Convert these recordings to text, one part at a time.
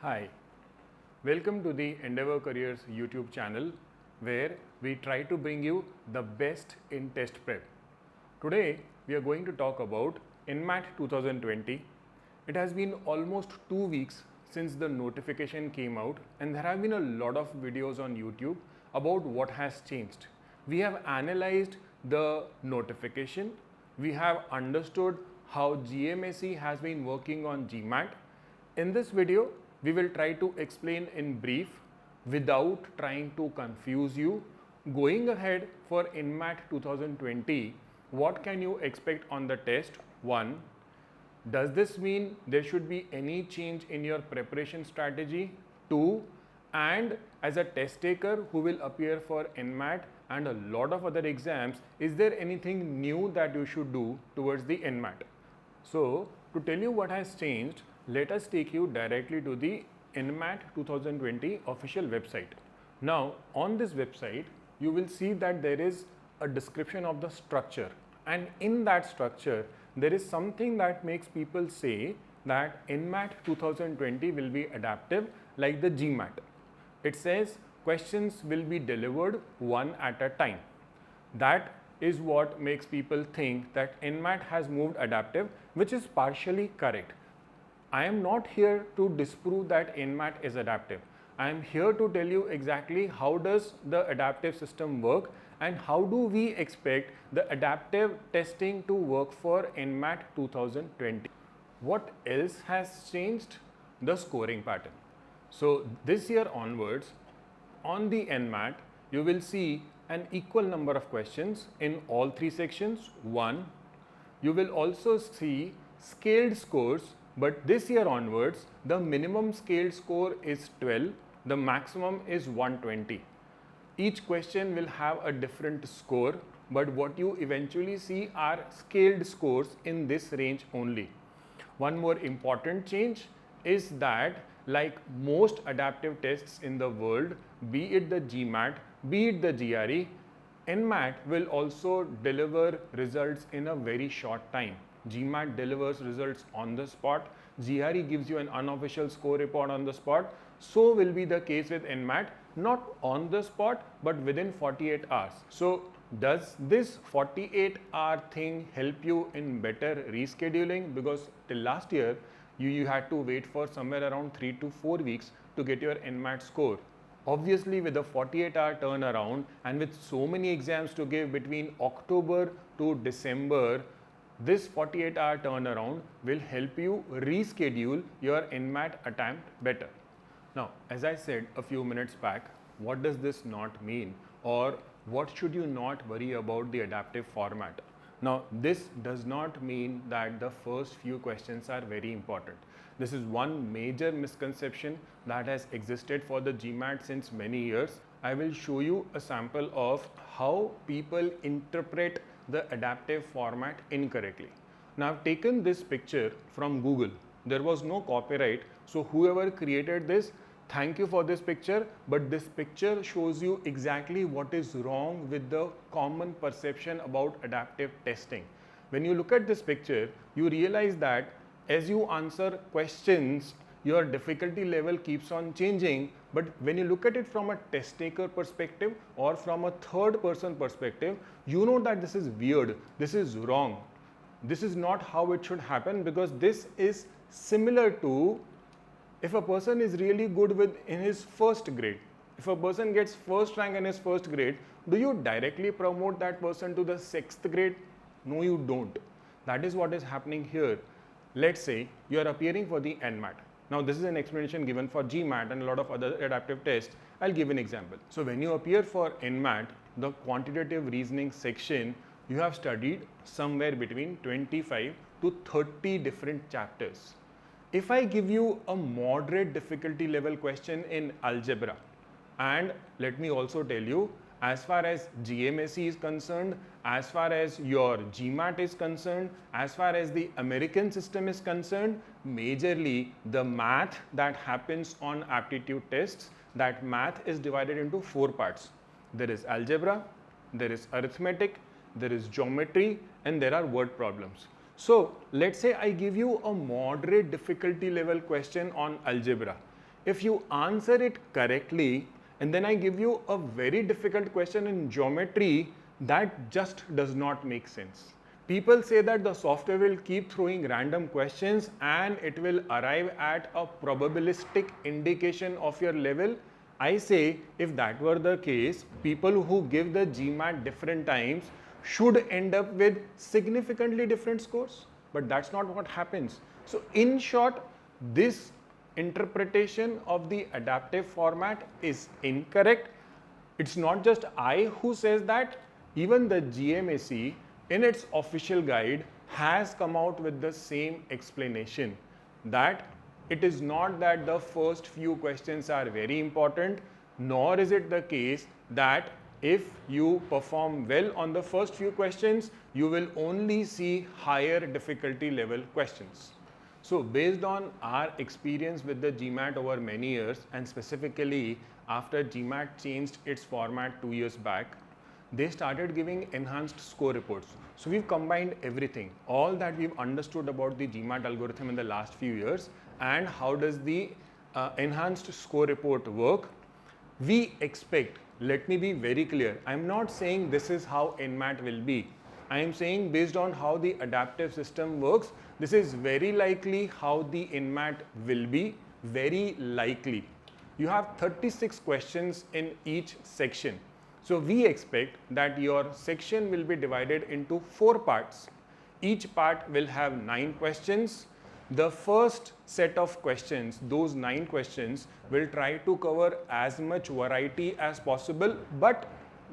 Hi, welcome to the Endeavor Careers YouTube channel where we try to bring you the best in test prep. Today we are going to talk about NMAT 2020. It has been almost 2 weeks since the notification came out and there have been a lot of videos on YouTube about what has changed. We have analyzed the notification, we have understood how GMSE has been working on GMAT. In this video, we will try to explain in brief without trying to confuse you. Going ahead for NMAT 2020, what can you expect on the test? 1. Does this mean there should be any change in your preparation strategy? 2. And as a test taker who will appear for NMAT and a lot of other exams, is there anything new that you should do towards the NMAT? So, to tell you what has changed, let us take you directly to the NMAT 2020 official website. Now, on this website, you will see that there is a description of the structure, and in that structure, there is something that makes people say that NMAT 2020 will be adaptive like the GMAT. It says questions will be delivered one at a time. That is what makes people think that NMAT has moved adaptive, which is partially correct. I am not here to disprove that NMAT is adaptive. I am here to tell you exactly how does the adaptive system work and how do we expect the adaptive testing to work for NMAT 2020. What else has changed? The scoring pattern. So this year onwards, on the NMAT, you will see an equal number of questions in all three sections. 1. You will also see scaled scores. But this year onwards, the minimum scaled score is 12, the maximum is 120. Each question will have a different score, but what you eventually see are scaled scores in this range only. One more important change is that, like most adaptive tests in the world, be it the GMAT, be it the GRE, NMAT will also deliver results in a very short time. GMAT delivers results on the spot, GRE gives you an unofficial score report on the spot. So will be the case with NMAT, not on the spot but within 48 hours. So does this 48-hour thing help you in better rescheduling? Because till last year you had to wait for somewhere around 3 to 4 weeks to get your NMAT score. Obviously, with a 48-hour turnaround and with so many exams to give between October to December, this 48-hour turnaround will help you reschedule your NMAT attempt better. Now, as I said a few minutes back, what does this not mean, or what should you not worry about the adaptive format? Now, this does not mean that the first few questions are very important. This is one major misconception that has existed for the GMAT since many years. I will show you a sample of how people interpret the adaptive format incorrectly. Now, I've taken this picture from Google. There was no copyright, so whoever created this, thank you for this picture, but this picture shows you exactly what is wrong with the common perception about adaptive testing. When you look at this picture, you realize that as you answer questions, your difficulty level keeps on changing, but when you look at it from a test taker perspective or from a third person perspective, you know that this is weird, this is wrong. This is not how it should happen, because this is similar to if a person is really good in his first grade. If a person gets first rank in his first grade, do you directly promote that person to the 6th grade? No, you don't. That is what is happening here. Let's say you are appearing for the NMAT. Now, this is an explanation given for GMAT and a lot of other adaptive tests. I'll give an example. So, when you appear for NMAT, the quantitative reasoning section, you have studied somewhere between 25 to 30 different chapters. If I give you a moderate difficulty level question in algebra, and let me also tell you, as far as GMSE is concerned, as far as your GMAT is concerned, as far as the American system is concerned, majorly the math that happens on aptitude tests, that math is divided into 4 parts. There is algebra, there is arithmetic, there is geometry, and there are word problems. So let's say I give you a moderate difficulty level question on algebra. if you answer it correctly and then I give you a very difficult question in geometry, that just does not make sense. People say that the software will keep throwing random questions and it will arrive at a probabilistic indication of your level. I say if that were the case, people who give the GMAT different times should end up with significantly different scores, but that's not what happens. So in short, this interpretation of the adaptive format is incorrect. It's not just I who says that, even the GMAC in its official guide has come out with the same explanation, that it is not that the first few questions are very important, nor is it the case that if you perform well on the first few questions, you will only see higher difficulty level questions. So based on our experience with the GMAT over many years, and specifically after GMAT changed its format 2 years back, they started giving enhanced score reports. So we've combined everything, all that we've understood about the GMAT algorithm in the last few years and how does the enhanced score report work. We expect, let me be very clear, I'm not saying this is how NMAT will be. I am saying based on how the adaptive system works, this is very likely how the NMAT will be, very likely. You have 36 questions in each section. So we expect that your section will be divided into 4 parts. Each part will have 9 questions. The first set of questions, those 9 questions, will try to cover as much variety as possible, but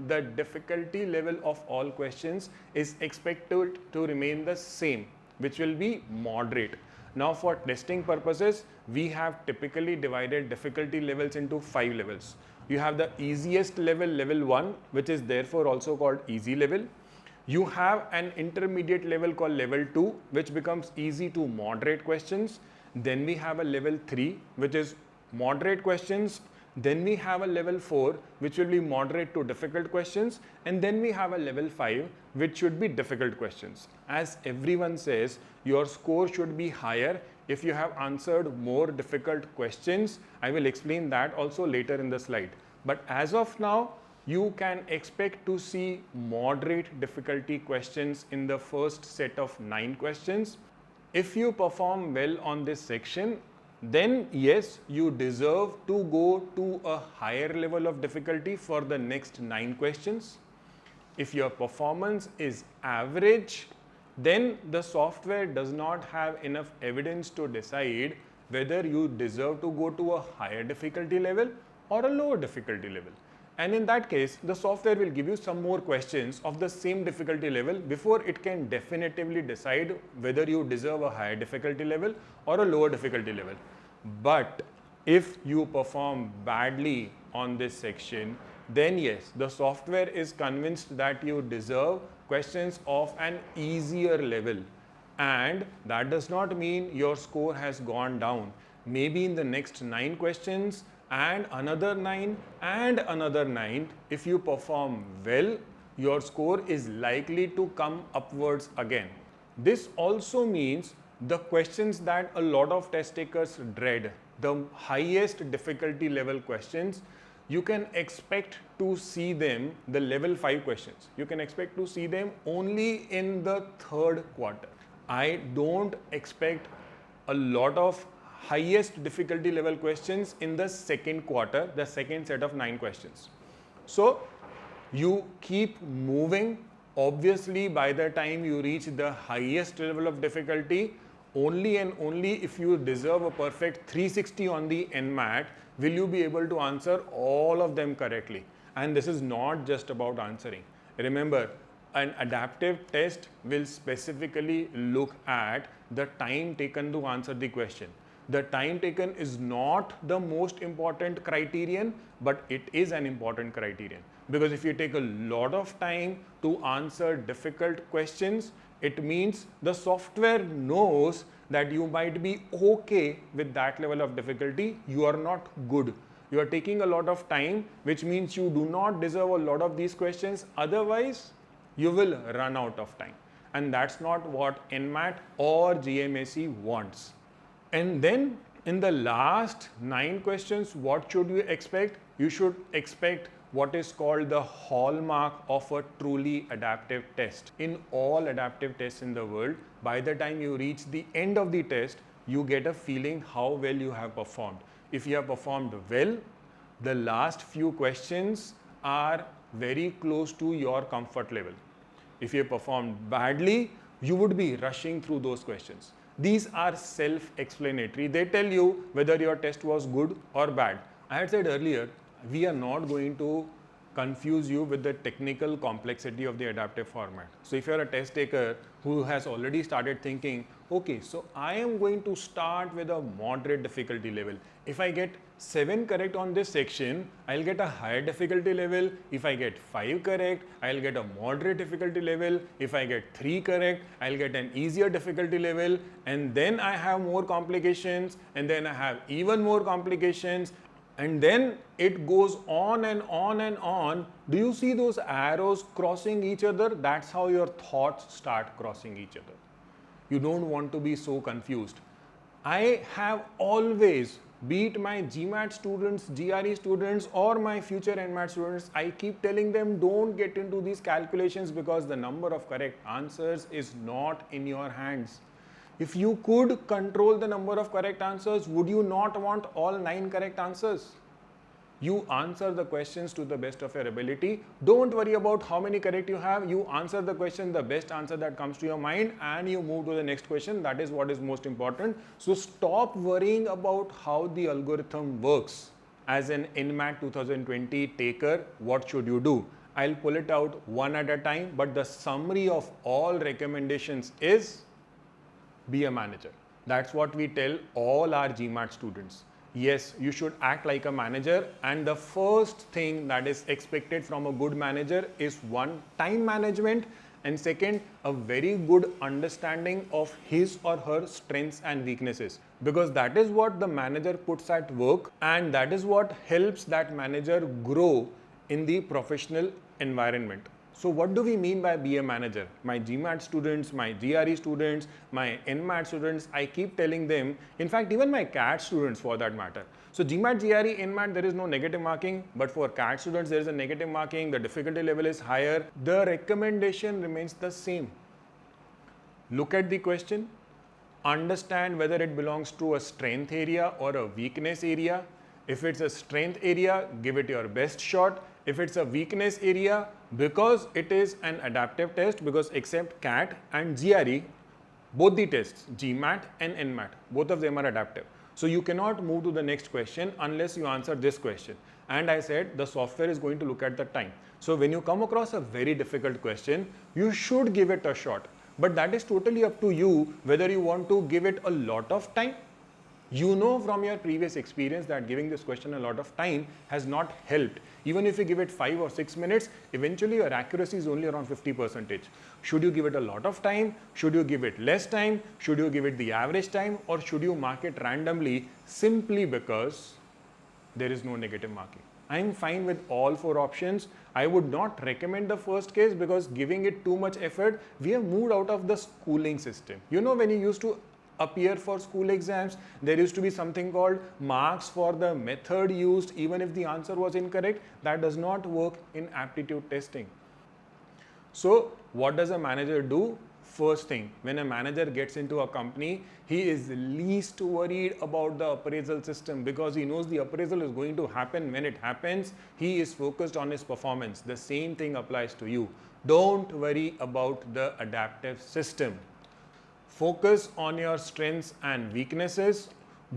the difficulty level of all questions is expected to remain the same, which will be moderate. Now for testing purposes, we have typically divided difficulty levels into 5 levels. You have the easiest level, level 1, which is therefore also called easy level. You have an intermediate level called level 2, which becomes easy to moderate questions. Then we have a level 3, which is moderate questions. Then we have a level 4, which will be moderate to difficult questions. And then we have a level 5, which should be difficult questions. As everyone says, your score should be higher if you have answered more difficult questions. I will explain that also later in the slide. But as of now, you can expect to see moderate difficulty questions in the first set of 9 questions. If you perform well on this section, then yes, you deserve to go to a higher level of difficulty for the next 9 questions. If your performance is average, then the software does not have enough evidence to decide whether you deserve to go to a higher difficulty level or a lower difficulty level. And in that case, the software will give you some more questions of the same difficulty level before it can definitively decide whether you deserve a higher difficulty level or a lower difficulty level. But if you perform badly on this section, then yes, the software is convinced that you deserve questions of an easier level. And that does not mean your score has gone down. Maybe in the next 9 questions, and another 9 and another 9, if you perform well, your score is likely to come upwards again. This also means the questions that a lot of test takers dread, the highest difficulty level questions, you can expect to see them, the level 5 questions, you can expect to see them only in the 3rd quarter. I don't expect a lot of highest difficulty level questions in the 2nd quarter, the second set of 9 questions. So you keep moving. Obviously, by the time you reach the highest level of difficulty, only and only if you deserve a perfect 360 on the NMAT will you be able to answer all of them correctly. And this is not just about answering. Remember, an adaptive test will specifically look at the time taken to answer the question. The time taken is not the most important criterion, but it is an important criterion. Because if you take a lot of time to answer difficult questions, it means the software knows that you might be okay with that level of difficulty. You are not good. You are taking a lot of time, which means you do not deserve a lot of these questions. Otherwise, you will run out of time. And that's not what NMAT or GMAC wants. And then In the last 9 questions, what should you expect? You should expect what is called the hallmark of a truly adaptive test. In all adaptive tests in the world, by the time you reach the end of the test, you get a feeling how well you have performed. If you have performed well, the last few questions are very close to your comfort level. If you have performed badly, you would be rushing through those questions. These are self-explanatory. They tell you whether your test was good or bad. I had said earlier, we are not going to confuse you with the technical complexity of the adaptive format. So if you're a test taker who has already started thinking, okay, so I am going to start with a moderate difficulty level. If I get 7 correct on this section, I'll get a higher difficulty level. If I get 5 correct, I'll get a moderate difficulty level. If I get 3 correct, I'll get an easier difficulty level. And then I have more complications, and then I have even more complications. And then it goes on and on and on. Do you see those arrows crossing each other? That's how your thoughts start crossing each other. You don't want to be so confused. I have always, be it my GMAT students, GRE students, or my future NMAT students, I keep telling them don't get into these calculations because the number of correct answers is not in your hands. If you could control the number of correct answers, would you not want all 9 correct answers? You answer the questions to the best of your ability. Don't worry about how many correct you have. You answer the question, the best answer that comes to your mind, and you move to the next question. That is what is most important. So stop worrying about how the algorithm works. As an NMAT 2020 taker, what should you do? I'll pull it out one at a time, but the summary of all recommendations is be a manager. That's what we tell all our GMAT students. Yes, you should act like a manager, and the first thing that is expected from a good manager is one, time management, and second, a very good understanding of his or her strengths and weaknesses, because that is what the manager puts at work, and that is what helps that manager grow in the professional environment. So what do we mean by be a manager? My GMAT students, my GRE students, my NMAT students, I keep telling them, in fact even my CAT students for that matter. So GMAT, GRE, NMAT, there is no negative marking, but for CAT students there is a negative marking, the difficulty level is higher. The recommendation remains the same. Look at the question, understand whether it belongs to a strength area or a weakness area. If it's a strength area, give it your best shot. If it's a weakness area, because it is an adaptive test, because except CAT and GRE, both the tests, GMAT and NMAT, both of them are adaptive. So you cannot move to the next question unless you answer this question. And I said the software is going to look at the time. So when you come across a very difficult question, you should give it a shot. But that is totally up to you whether you want to give it a lot of time. You know from your previous experience that giving this question a lot of time has not helped. Even if you give it 5 or 6 minutes, eventually your accuracy is only around 50%. Should you give it a lot of time? Should you give it less time? Should you give it the average time? Or should you mark it randomly simply because there is no negative marking? I am fine with all 4 options. I would not recommend the first case because giving it too much effort, we have moved out of the schooling system. You know, when you used to appear for school exams, there used to be something called marks for the method used even if the answer was incorrect. That does not work in aptitude testing. So what does a manager do? First thing, when a manager gets into a company, he is least worried about the appraisal system because he knows the appraisal is going to happen when it happens. He is focused on his performance. The same thing applies to you. Don't worry about the adaptive system. Focus on your strengths and weaknesses.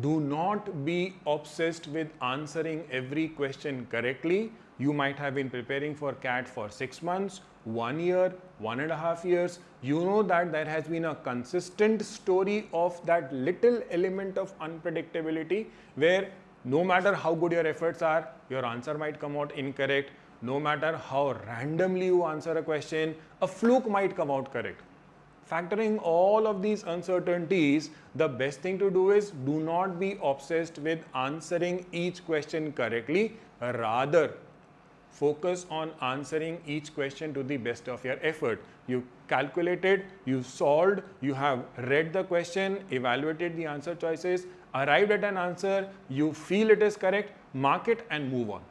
Do not be obsessed with answering every question correctly. You might have been preparing for CAT for 6 months, 1 year, 1.5 years. You know that there has been a consistent story of that little element of unpredictability where no matter how good your efforts are, your answer might come out incorrect. No matter how randomly you answer a question, a fluke might come out correct. Factoring all of these uncertainties, the best thing to do is do not be obsessed with answering each question correctly. Rather, focus on answering each question to the best of your effort. You calculated, you solved, you have read the question, evaluated the answer choices, arrived at an answer, you feel it is correct, mark it and move on.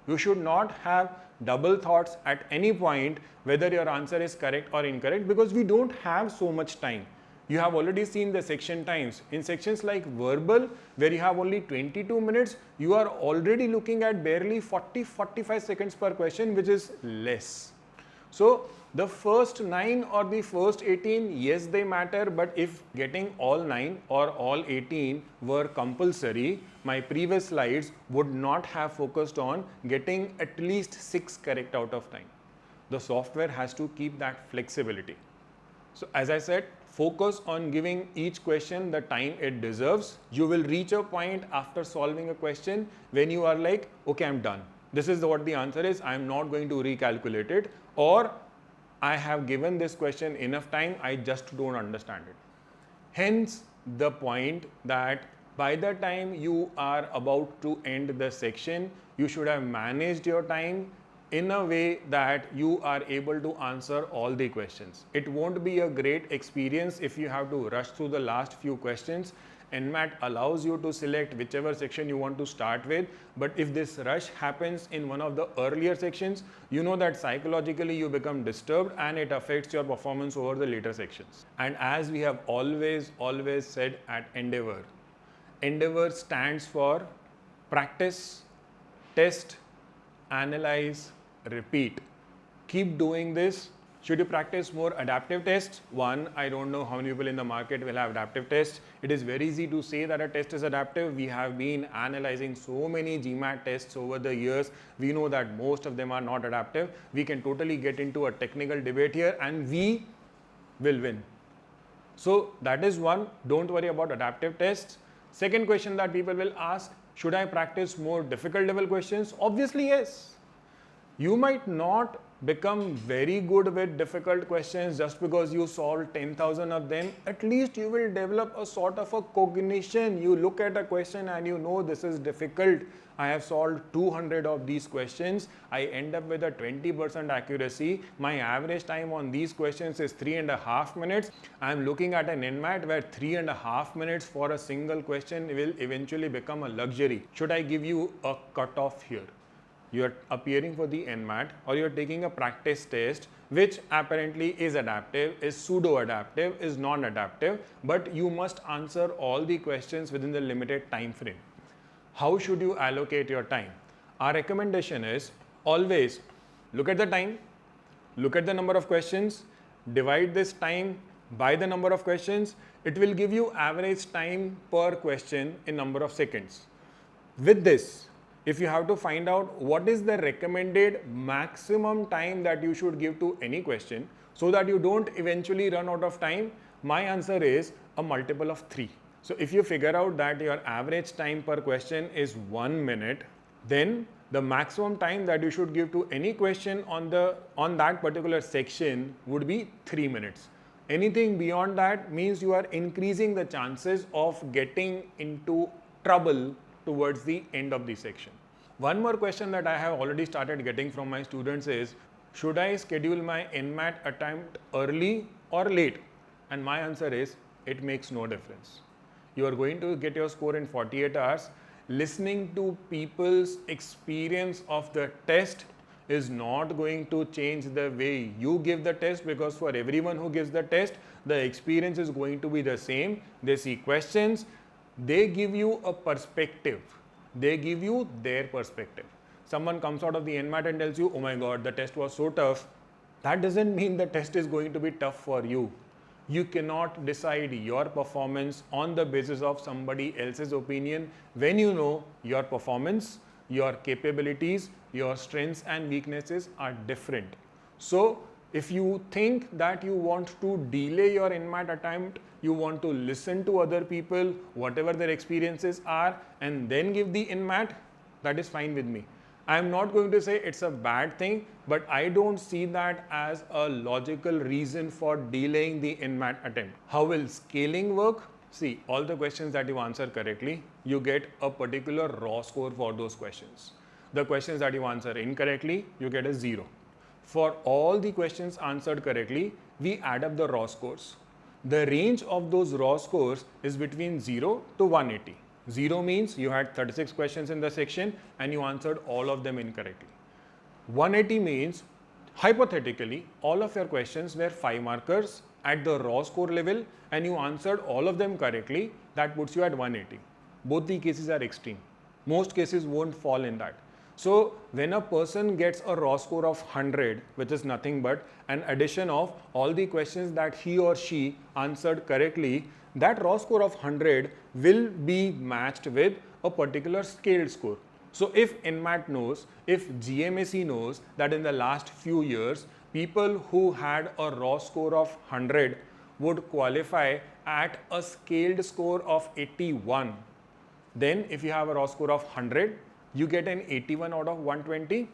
You should not have double thoughts at any point whether your answer is correct or incorrect, because we don't have so much time. You have already seen the section times. In sections like verbal, where you have only 22 minutes, you are already looking at barely 40-45 seconds per question, which is less. So the first 9 or the first 18, yes, they matter, but if getting all 9 or all 18 were compulsory, my previous slides would not have focused on getting at least 6 correct out of 9. The software has to keep that flexibility. So as I said, focus on giving each question the time it deserves. You will reach a point after solving a question when you are like, okay, I'm done. This is what the answer is. I'm not going to recalculate it, or I have given this question enough time, I just don't understand it. Hence the point that by the time you are about to end the section, you should have managed your time in a way that you are able to answer all the questions. It won't be a great experience if you have to rush through the last few questions. NMAT allows you to select whichever section you want to start with, but if this rush happens in one of the earlier sections, you know that psychologically you become disturbed and it affects your performance over the later sections. And as we have always said at Endeavour, Endeavour stands for practice, test, analyze, repeat. Keep doing this. Should you practice more adaptive tests? One, I don't know how many people in the market will have adaptive tests. It is very easy to say that a test is adaptive. We have been analyzing so many GMAT tests over the years. We know that most of them are not adaptive. We can totally get into a technical debate here and we will win. So that is one. Don't worry about adaptive tests. Second question that people will ask, should I practice more difficult level questions? Obviously, yes. You might not become very good with difficult questions just because you solved 10,000 of them. At least you will develop a sort of a cognition. You look at a question and you know this is difficult. I have solved 200 of these questions. I end up with a 20% accuracy. My average time on these questions is 3.5 minutes. I am looking at an NMAT where 3.5 minutes for a single question will eventually become a luxury. Should I give you a cutoff here? You are appearing for the NMAT or you are taking a practice test which apparently is adaptive, is pseudo-adaptive, is non-adaptive, but you must answer all the questions within the limited time frame. How should you allocate your time? Our recommendation is always look at the time, look at the number of questions, divide this time by the number of questions. It will give you average time per question in number of seconds. With this, if you have to find out what is the recommended maximum time that you should give to any question so that you don't eventually run out of time, my answer is a multiple of 3. So if you figure out that your average time per question is 1 minute, then the maximum time that you should give to any question on that particular section would be 3 minutes. Anything beyond that means you are increasing the chances of getting into trouble towards the end of the section. One more question that I have already started getting from my students is, should I schedule my NMAT attempt early or late? And my answer is, it makes no difference. You are going to get your score in 48 hours. Listening to people's experience of the test is not going to change the way you give the test, because for everyone who gives the test, the experience is going to be the same. They see questions. They give you a perspective. They give you their perspective. Someone comes out of the NMAT and tells you, oh my God, the test was so tough. That doesn't mean the test is going to be tough for you. You cannot decide your performance on the basis of somebody else's opinion when you know your performance, your capabilities, your strengths and weaknesses are different. So if you think that you want to delay your NMAT attempt, you want to listen to other people, whatever their experiences are, and then give the NMAT, that is fine with me. I am not going to say it's a bad thing, but I don't see that as a logical reason for delaying the NMAT attempt. How will scaling work? See, all the questions that you answer correctly, you get a particular raw score for those questions. The questions that you answer incorrectly, you get a 0. For all the questions answered correctly, we add up the raw scores. The range of those raw scores is between 0 to 180. 0 means you had 36 questions in the section and you answered all of them incorrectly. 180 means hypothetically all of your questions were 5 markers at the raw score level and you answered all of them correctly. That puts you at 180. Both the cases are extreme. Most cases won't fall in that. So when a person gets a raw score of 100, which is nothing but an addition of all the questions that he or she answered correctly, that raw score of 100 will be matched with a particular scaled score. So if NMAT knows, if GMAC knows that in the last few years, people who had a raw score of 100 would qualify at a scaled score of 81, then if you have a raw score of 100, you get an 81 out of 120,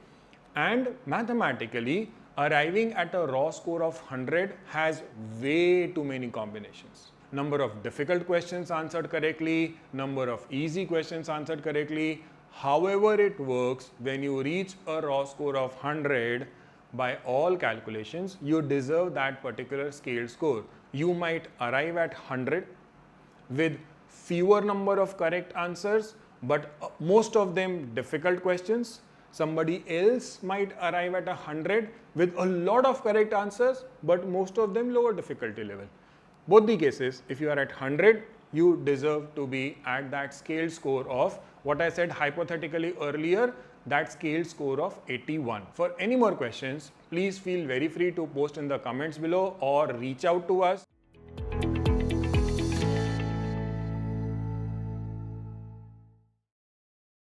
and mathematically arriving at a raw score of 100 has way too many combinations. Number of difficult questions answered correctly, number of easy questions answered correctly. However it works, when you reach a raw score of 100, by all calculations, you deserve that particular scaled score. You might arrive at 100 with fewer number of correct answers, but most of them difficult questions. Somebody else might arrive at 100 with a lot of correct answers, but most of them lower difficulty level. Both the cases, if you are at 100, you deserve to be at that scaled score of what I said hypothetically earlier, that scaled score of 81. For any more questions, please feel very free to post in the comments below or reach out to us.